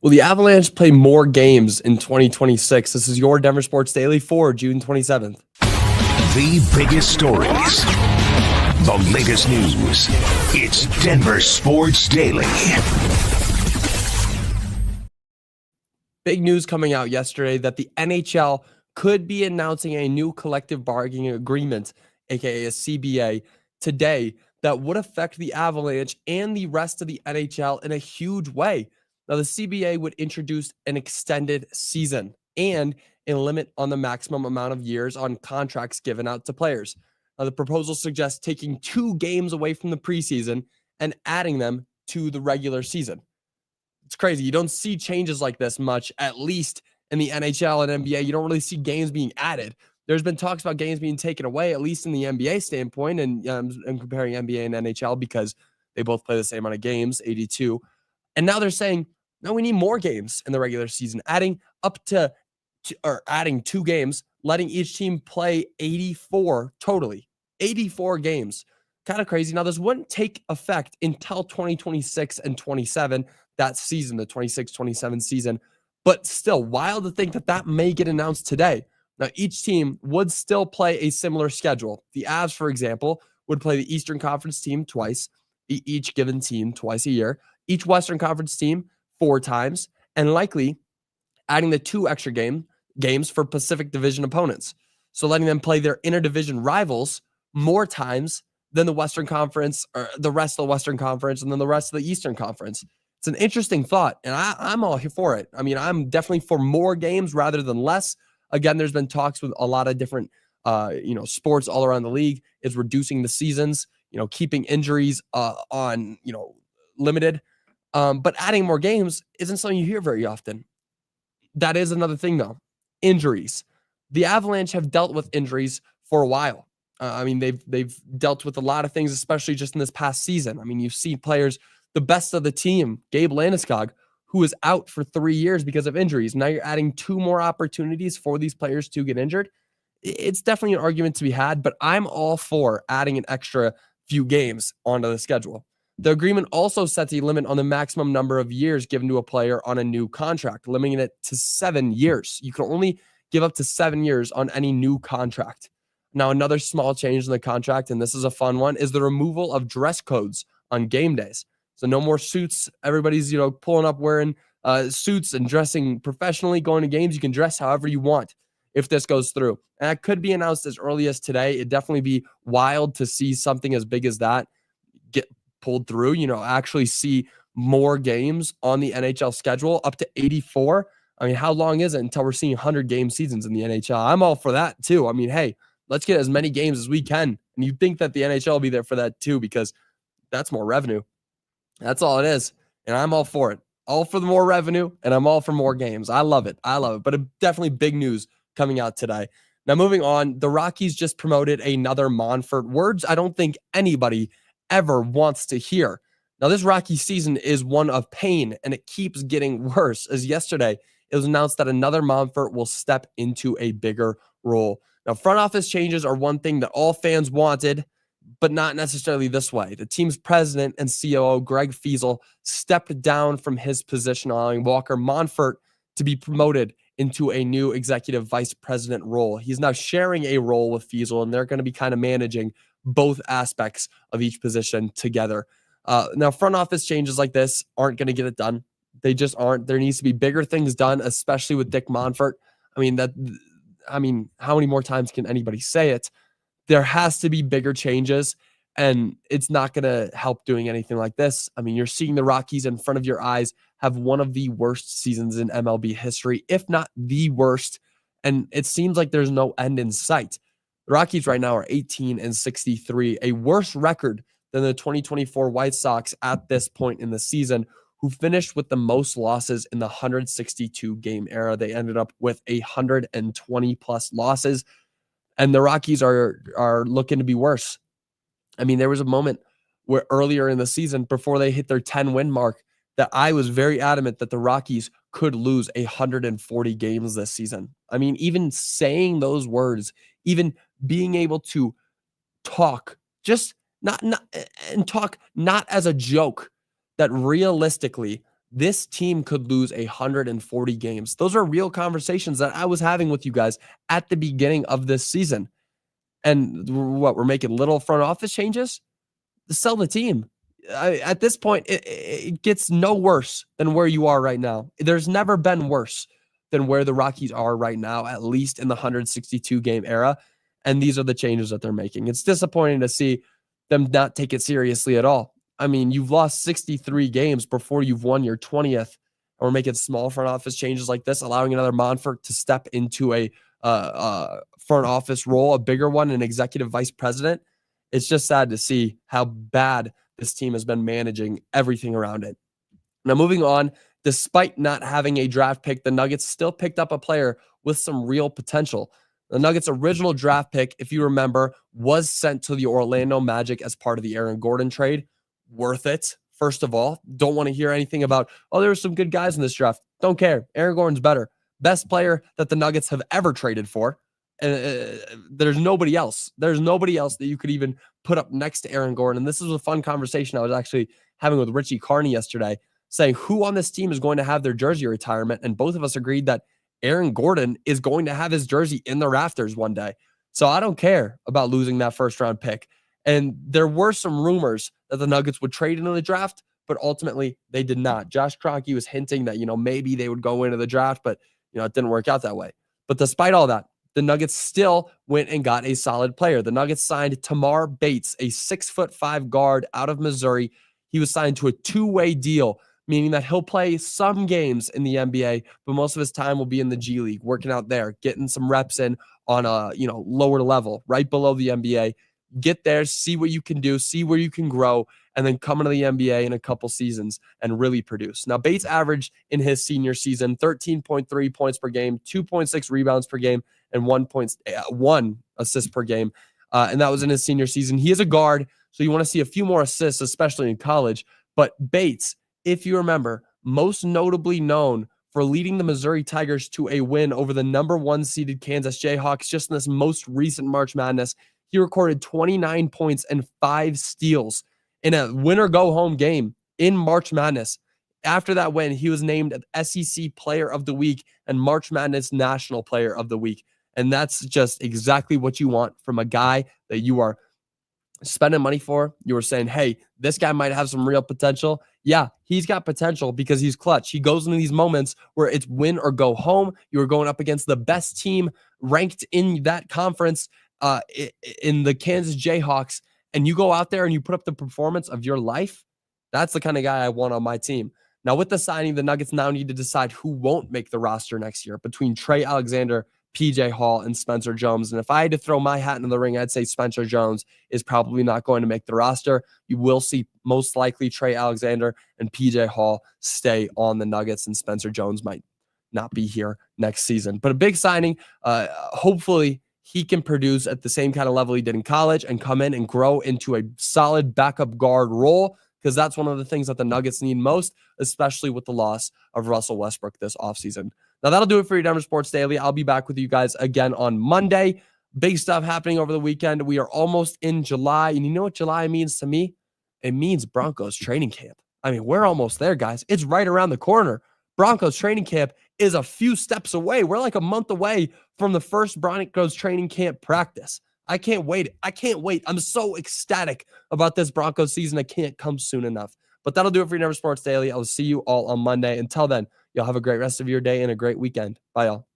Will the Avalanche play more games in 2026? This is your Denver Sports Daily for June 27th. The biggest stories, the latest news. It's Denver Sports Daily. Big news coming out yesterday that the NHL could be announcing a new collective bargaining agreement, aka a CBA, today that would affect the Avalanche and the rest of the NHL in a huge way. Now, the CBA would introduce an extended season and a limit on the maximum amount of years on contracts given out to players. Now, the proposal suggests taking 2 games away from the preseason and adding them to the regular season. It's crazy. You don't see changes like this much, at least in the NHL and NBA. You don't really see games being added. There's been talks about games being taken away, at least in the NBA standpoint, and comparing NBA and NHL because they both play the same amount of games, 82. And now they're saying, no, we need more games in the regular season, adding 2 games, letting each team play 84 totally, 84 games. Kind of crazy. Now, this wouldn't take effect until 2026 and 27, that season, the 26-27 season. But still, wild to think that that may get announced today. Now, each team would still play a similar schedule. The Avs, for example, would play the Eastern Conference team twice, each given team twice a year, each Western Conference team 4 times, and likely adding the 2 extra games for Pacific Division opponents. So letting them play their interdivision rivals more times than the Western Conference or the rest of the Western Conference and then the rest of the Eastern Conference. It's an interesting thought, and I'm all here for it. I mean, I'm definitely for more games rather than less. Again, there's been talks with a lot of different, sports all around the league. Is reducing the seasons, keeping injuries on, limited. But adding more games isn't something you hear very often. That is another thing, though. Injuries. The Avalanche have dealt with injuries for a while. They've dealt with a lot of things, especially just in this past season. I mean, you've seen players, the best of the team, Gabe Landeskog, who was out for 3 years because of injuries. Now you're adding 2 more opportunities for these players to get injured. It's definitely an argument to be had, but I'm all for adding an extra few games onto the schedule. The agreement also sets a limit on the maximum number of years given to a player on a new contract, limiting it to 7 years. You can only give up to 7 years on any new contract. Now, another small change in the contract, and this is a fun one, is the removal of dress codes on game days. So no more suits. Everybody's, pulling up wearing suits and dressing professionally, going to games. You can dress however you want if this goes through. And that could be announced as early as today. It'd definitely be wild to see something as big as that get pulled through, actually see more games on the NHL schedule, up to 84. I mean, how long is it until we're seeing 100-game seasons in the NHL? I'm all for that too. I mean, hey, let's get as many games as we can. And you'd think that the NHL will be there for that too, because that's more revenue. That's all it is. And I'm all for it. All for the more revenue, and I'm all for more games. I love it. But definitely big news coming out today. Now, moving on, the Rockies just promoted another Monfort. Words I don't think anybody ever wants to hear. Now, this Rocky season is one of pain, and it keeps getting worse. As yesterday, it was announced that another Monfort will step into a bigger role. Now, front office changes are one thing that all fans wanted, but not necessarily this way. The team's president and COO, Greg Fiesel, stepped down from his position, allowing Walker Monfort to be promoted into a new executive vice president role. He's now sharing a role with Fiesel, and they're going to be kind of managing both aspects of each position together. Now, front office changes like this aren't going to get it done. They just aren't. There needs to be bigger things done, especially with Dick Monfort. How many more times can anybody say it? There has to be bigger changes, and it's not going to help doing anything like this. I mean, you're seeing the Rockies in front of your eyes have one of the worst seasons in MLB history, if not the worst, and it seems like there's no end in sight. The Rockies right now are 18-63, a worse record than the 2024 White Sox at this point in the season, who finished with the most losses in the 162-game era. They ended up with 120-plus losses. And the Rockies are looking to be worse. I mean, there was a moment where earlier in the season, before they hit their 10-win mark, that I was very adamant that the Rockies could lose 140 games this season. I mean, even saying those words, even being able to talk, just not as a joke, that realistically this team could lose 140 games. Those are real conversations that I was having with you guys at the beginning of this season. And we're making little front office changes to sell the team. At this point, it gets no worse than where you are right now. There's never been worse than where the Rockies are right now, at least in the 162 game era. And these are the changes that they're making. It's disappointing to see them not take it seriously at all. I mean, you've lost 63 games before you've won your 20th. And we're making small front office changes like this, allowing another Monfort to step into a front office role, a bigger one, an executive vice president. It's just sad to see how bad this team has been managing everything around it. Now, moving on, despite not having a draft pick, the Nuggets still picked up a player with some real potential. The Nuggets' original draft pick, if you remember, was sent to the Orlando Magic as part of the Aaron Gordon trade. Worth it, first of all. Don't want to hear anything about, oh, there were some good guys in this draft. Don't care. Aaron Gordon's better. Best player that the Nuggets have ever traded for. And there's nobody else. There's nobody else that you could even put up next to Aaron Gordon. And this is a fun conversation I was actually having with Richie Carney yesterday, saying who on this team is going to have their jersey retirement. And both of us agreed that Aaron Gordon is going to have his jersey in the rafters one day. So I don't care about losing that first round pick. And there were some rumors that the Nuggets would trade into the draft, but ultimately they did not. Josh Kroenke was hinting that, maybe they would go into the draft, but, it didn't work out that way. But despite all that, the Nuggets still went and got a solid player. The Nuggets signed Tamar Bates, a 6'5" guard out of Missouri. He was signed to a two-way deal, meaning that he'll play some games in the NBA, but most of his time will be in the G League, working out there, getting some reps in on a lower level, right below the NBA. Get there, see what you can do, see where you can grow, and then come into the NBA in a couple seasons and really produce. Now, Bates averaged in his senior season 13.3 points per game, 2.6 rebounds per game, and 1 assist per game. And that was in his senior season. He is a guard, so you want to see a few more assists, especially in college. But Bates, if you remember, most notably known for leading the Missouri Tigers to a win over the number 1 seeded Kansas Jayhawks just in this most recent March Madness. He recorded 29 points and 5 steals in a win-or-go-home game in March Madness. After that win, he was named SEC Player of the Week and March Madness National Player of the Week. And that's just exactly what you want from a guy that you are spending money for. You were saying, hey, this guy might have some real potential. Yeah, he's got potential because he's clutch. He goes into these moments where it's win or go home. You are going up against the best team ranked in that conference, in the Kansas Jayhawks, and you go out there and you put up the performance of your life. That's the kind of guy I want on my team. Now, with the signing, the Nuggets now need to decide who won't make the roster next year between Trey Alexander, PJ Hall, and Spencer Jones. And if I had to throw my hat in the ring, I'd say Spencer Jones is probably not going to make the roster. You will see most likely Trey Alexander and PJ Hall stay on the Nuggets, and Spencer Jones might not be here next season. But a big signing, hopefully he can produce at the same kind of level he did in college and come in and grow into a solid backup guard role, because that's one of the things that the Nuggets need most, especially with the loss of Russell Westbrook this offseason. Now, that'll do it for your Denver Sports Daily. I'll be back with you guys again on Monday. Big stuff happening over the weekend. We are almost in July, and you know what July means to me? It means Broncos training camp. I mean, we're almost there, guys. It's right around the corner. Broncos training camp is a few steps away. We're like a month away from the first Broncos training camp practice. I can't wait. I'm so ecstatic about this Broncos season. I can't come soon enough. But that'll do it for your Denver Sports Daily. I'll see you all on Monday. Until then, y'all have a great rest of your day and a great weekend. Bye, y'all.